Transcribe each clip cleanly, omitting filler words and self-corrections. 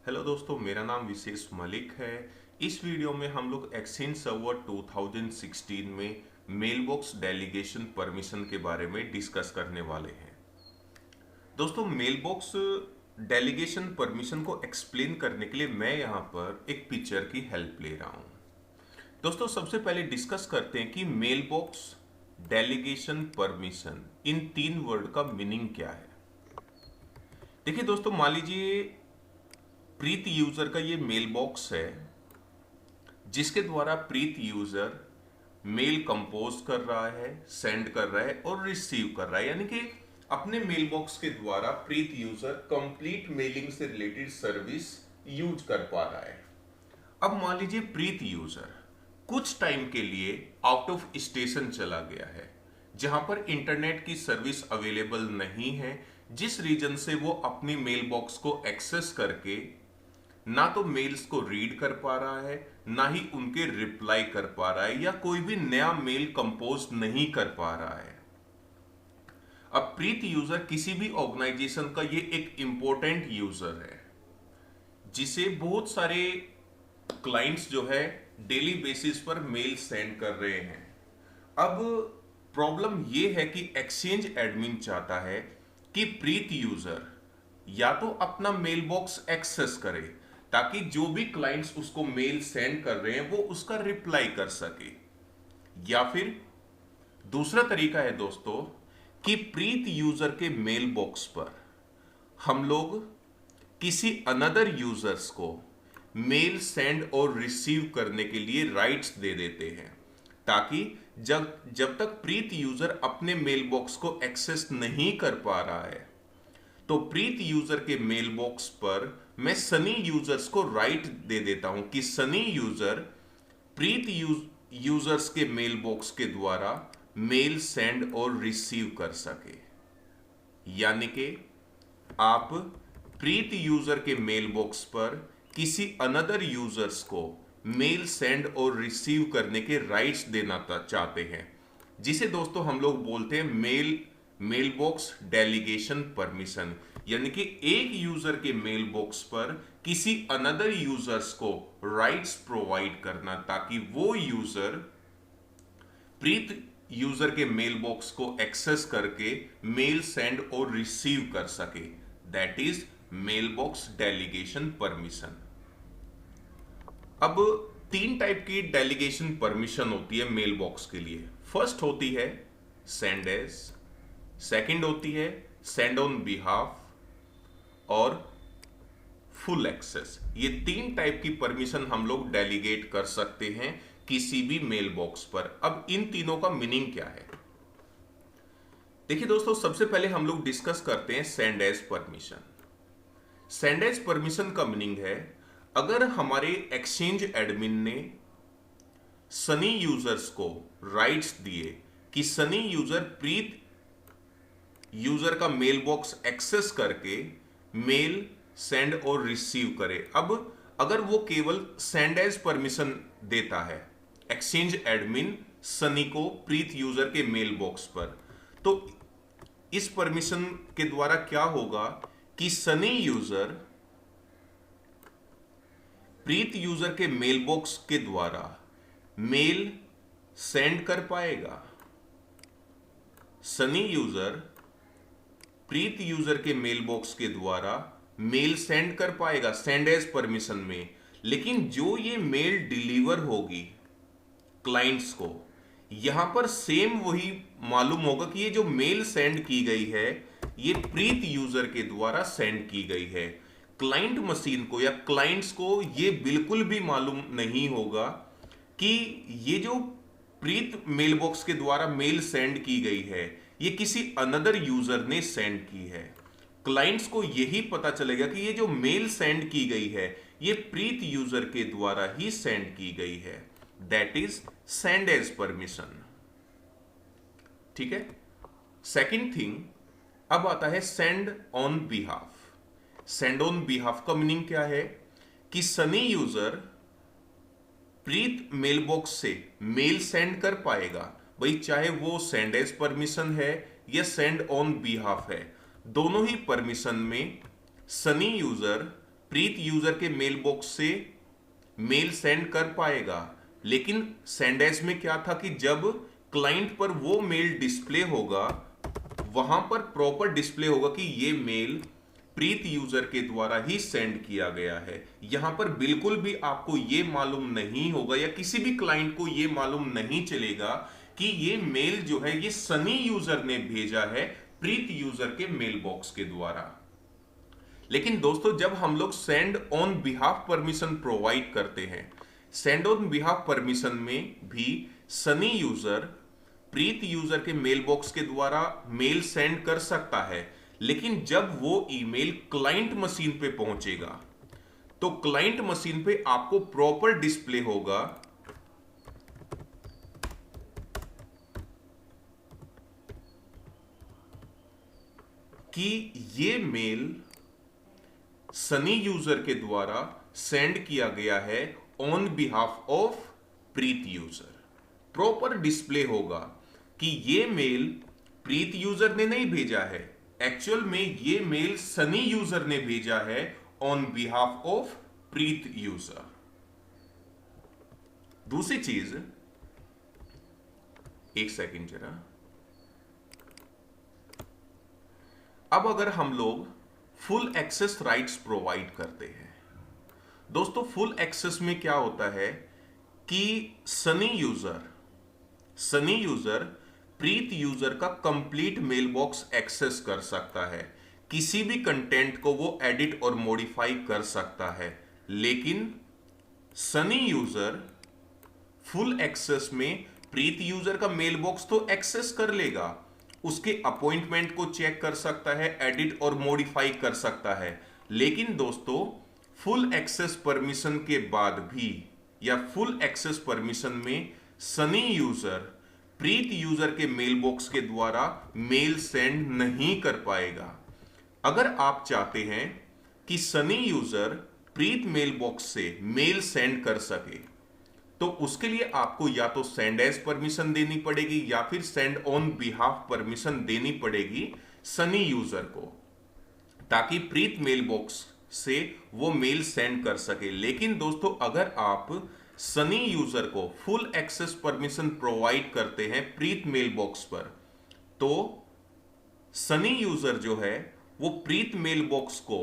Hello दोस्तों, मेरा नाम विशेष मलिक है। इस वीडियो में हम लोग एक्सचेंज सर्वर 2016 में मेलबॉक्स डेलीगेशन परमिशन के बारे में डिस्कस करने वाले हैं। दोस्तों, मेलबॉक्स डेलीगेशन परमिशन को एक्सप्लेन करने के लिए मैं यहाँ पर एक पिक्चर की हेल्प ले रहा हूँ। दोस्तों, सबसे पहले डिस्कस करते हैं कि मेलबॉक्स डेलीगेशन परमिशन इन तीन वर्ड का मीनिंग क्या है। देखिए दोस्तों, मान लीजिए प्रीत यूजर का ये मेल बॉक्स है जिसके द्वारा प्रीत यूजर मेल कंपोज कर रहा है, सेंड कर रहा है और रिसीव कर रहा है, यानी कि अपने मेल बॉक्स के द्वारा प्रीत यूजर कंप्लीट मेलिंग से रिलेटेड सर्विस यूज कर पा रहा है। अब मान लीजिए प्रीत यूजर कुछ टाइम के लिए आउट ऑफ स्टेशन चला गया है जहां पर इंटरनेट की सर्विस अवेलेबल नहीं है, जिस रीजन से वो अपनी मेल बॉक्स को एक्सेस करके ना तो मेल्स को रीड कर पा रहा है, ना ही उनके रिप्लाई कर पा रहा है, या कोई भी नया मेल कंपोज नहीं कर पा रहा है। अब प्रीत यूजर किसी भी ऑर्गेनाइजेशन का ये एक इंपॉर्टेंट यूजर है जिसे बहुत सारे क्लाइंट्स जो है डेली बेसिस पर मेल सेंड कर रहे हैं। अब प्रॉब्लम ये है कि एक्सचेंज एडमिन चाहता है कि प्रीत यूजर या तो अपना मेल बॉक्स एक्सेस करे ताकि जो भी क्लाइंट्स उसको मेल सेंड कर रहे हैं वो उसका रिप्लाई कर सके, या फिर दूसरा तरीका है दोस्तों कि प्रीत यूजर के मेल बॉक्स पर हम लोग किसी अनदर यूजर्स को मेल सेंड और रिसीव करने के लिए राइट्स दे देते हैं, ताकि जब जब तक प्रीत यूजर अपने मेल बॉक्स को एक्सेस नहीं कर पा रहा है तो प्रीत यूजर के मेल बॉक्स पर मैं सनी यूजर्स को राइट दे देता हूं कि सनी यूजर प्रीत यूजर्स के मेल बॉक्स के द्वारा मेल सेंड और रिसीव कर सके। यानी कि आप प्रीत यूजर के मेल बॉक्स पर किसी अनदर यूजर्स को मेल सेंड और रिसीव करने के राइट्स देना चाहते हैं, जिसे दोस्तों हम लोग बोलते हैं मेल बॉक्स डेलीगेशन परमिशन। यानी कि एक यूजर के मेल बॉक्स पर किसी अनदर यूजर्स को राइट्स प्रोवाइड करना ताकि वो यूजर प्रीत यूजर के मेल बॉक्स को एक्सेस करके मेल सेंड और रिसीव कर सके। That is male box delegation permission. अब तीन टाइप की डेलीगेशन परमिशन होती है मेल बॉक्स के लिए। फर्स्ट होती है सेंड एज, सेकंड होती है सेंड ऑन बिहाफ और फुल एक्सेस। ये तीन टाइप की परमिशन हम लोग डेलीगेट कर सकते हैं किसी भी मेल बॉक्स पर। अब इन तीनों का मीनिंग क्या है? देखिए दोस्तों, सबसे पहले हम लोग डिस्कस करते हैं send as permission. Send as permission का मीनिंग है, अगर हमारे एक्सचेंज एडमिन ने सनी यूजर्स को राइट्स दिए कि सनी यूजर प्रीत यूजर का मेल बॉक्स एक्सेस करके मेल सेंड और रिसीव करे। अब अगर वो केवल सेंड एज परमिशन देता है एक्सचेंज एडमिन सनी को प्रीत यूजर के मेल बॉक्स पर, तो इस परमिशन के द्वारा क्या होगा कि सनी यूजर प्रीत यूजर के मेल बॉक्स के द्वारा मेल सेंड कर पाएगा। सनी यूजर प्रीत यूजर के मेल बॉक्स के द्वारा मेल सेंड कर पाएगा सेंड एज परमिशन में, लेकिन जो ये मेल डिलीवर होगी क्लाइंट्स को, यहां पर सेम वही मालूम होगा कि ये जो मेल सेंड की गई है ये प्रीत यूजर के द्वारा सेंड की गई है। क्लाइंट मशीन को या क्लाइंट्स को ये बिल्कुल भी मालूम नहीं होगा कि ये जो प्रीत मेल बॉक्स के द्वारा मेल सेंड की गई है ये किसी अनदर यूजर ने सेंड की है। क्लाइंट्स को यही पता चलेगा कि ये जो मेल सेंड की गई है ये प्रीत यूजर के द्वारा ही सेंड की गई है। That is send as permission. ठीक है। सेकंड थिंग, अब आता है send on behalf. Send on behalf का मीनिंग क्या है कि Sunny user Preet mail box से मेल सेंड कर पाएगा, भाई चाहे वो सेंड एज परमिशन है या सेंड ऑन बिहाफ है, दोनों ही परमिशन में सनी यूजर प्रीत यूजर के मेल बॉक्स से मेल सेंड कर पाएगा। लेकिन सेंड एज में क्या था कि जब क्लाइंट पर वो मेल डिस्प्ले होगा, वहां पर प्रॉपर डिस्प्ले होगा कि ये मेल प्रीत यूजर के द्वारा ही सेंड किया गया है। यहां पर बिल्कुल भी आपको ये मालूम नहीं होगा या किसी भी क्लाइंट को ये मालूम नहीं चलेगा कि ये मेल जो है ये सनी यूजर ने भेजा है प्रीत यूजर के मेल बॉक्स के द्वारा। लेकिन दोस्तों, जब हम लोग send on behalf permission provide करते हैं, सेंड ऑन बिहाफ परमिशन में भी सनी यूजर प्रीत यूजर के मेल बॉक्स के द्वारा मेल सेंड कर सकता है। लेकिन जब वो ईमेल क्लाइंट मशीन पे पहुंचेगा तो क्लाइंट मशीन पे आपको प्रॉपर डिस्प्ले होगा कि ये मेल सनी यूजर के द्वारा सेंड किया गया है on behalf of Preet user. Proper display होगा कि ये मेल प्रीत यूजर ने नहीं भेजा है, एक्चुअल में ये मेल सनी यूजर ने भेजा है on behalf of Preet user. दूसरी चीज, एक सेकंड जरा, अब अगर हम लोग फुल एक्सेस राइट्स प्रोवाइड करते हैं, दोस्तों फुल एक्सेस में क्या होता है कि सनी यूजर प्रीत यूजर का कंप्लीट मेल बॉक्स एक्सेस कर सकता है, किसी भी कंटेंट को वो एडिट और मॉडिफाई कर सकता है। लेकिन सनी यूजर फुल एक्सेस में प्रीत यूजर का मेल बॉक्स तो एक्सेस कर लेगा, उसके अपॉइंटमेंट को चेक कर सकता है, एडिट और मॉडिफाई कर सकता है। लेकिन दोस्तों, फुल एक्सेस परमिशन के बाद भी या फुल एक्सेस परमिशन में सनी यूजर प्रीत यूजर के मेल बॉक्स के द्वारा मेल सेंड नहीं कर पाएगा। अगर आप चाहते हैं कि Sunny user Preet mail box से मेल सेंड कर सके, तो उसके लिए आपको या तो सेंड एज परमिशन देनी पड़ेगी या फिर सेंड ऑन बिहाफ परमिशन देनी पड़ेगी सनी यूजर को, ताकि प्रीत मेल बॉक्स से वो मेल सेंड कर सके। लेकिन दोस्तों, अगर आप सनी यूजर को फुल एक्सेस परमिशन प्रोवाइड करते हैं प्रीत मेल बॉक्स पर, तो सनी यूजर जो है वो प्रीत मेल बॉक्स को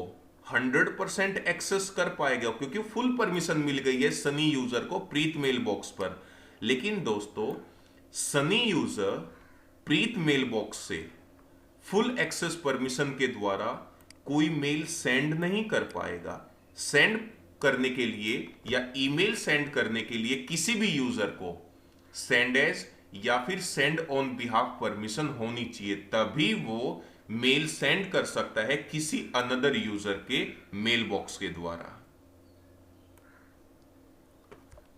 100% एक्सेस कर पाएगा, क्योंकि फुल परमिशन मिल गई है सनी यूजर को प्रीत मेल बॉक्स पर। लेकिन दोस्तों, Sunny user Preet mail box से फुल एक्सेस परमिशन के द्वारा कोई मेल सेंड नहीं कर पाएगा। सेंड करने के लिए या ईमेल सेंड करने के लिए किसी भी यूजर को सेंड एज या फिर सेंड ऑन बिहाफ परमिशन होनी चाहिए, तभी वो मेल सेंड कर सकता है किसी अनदर यूजर के मेल बॉक्स के द्वारा।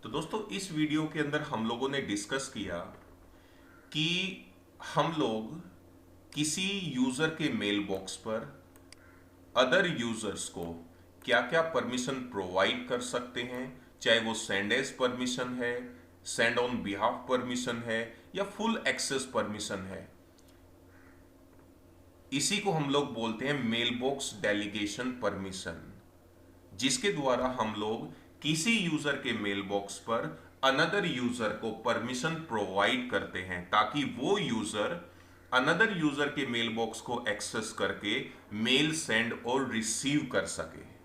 तो दोस्तों, इस वीडियो के अंदर हम लोगों ने डिस्कस किया कि हम लोग किसी यूजर के मेल बॉक्स पर अदर यूजर्स को क्या क्या परमिशन प्रोवाइड कर सकते हैं, चाहे वो सेंड एज परमिशन है, सेंड ऑन बिहाफ परमिशन है या फुल एक्सेस परमिशन है। इसी को हम लोग बोलते हैं मेल बॉक्स डेलीगेशन परमिशन, जिसके द्वारा हम लोग किसी यूजर के मेल बॉक्स पर अनदर यूजर को परमिशन प्रोवाइड करते हैं, ताकि वो यूजर अनदर यूजर के मेल बॉक्स को एक्सेस करके मेल सेंड और रिसीव कर सके।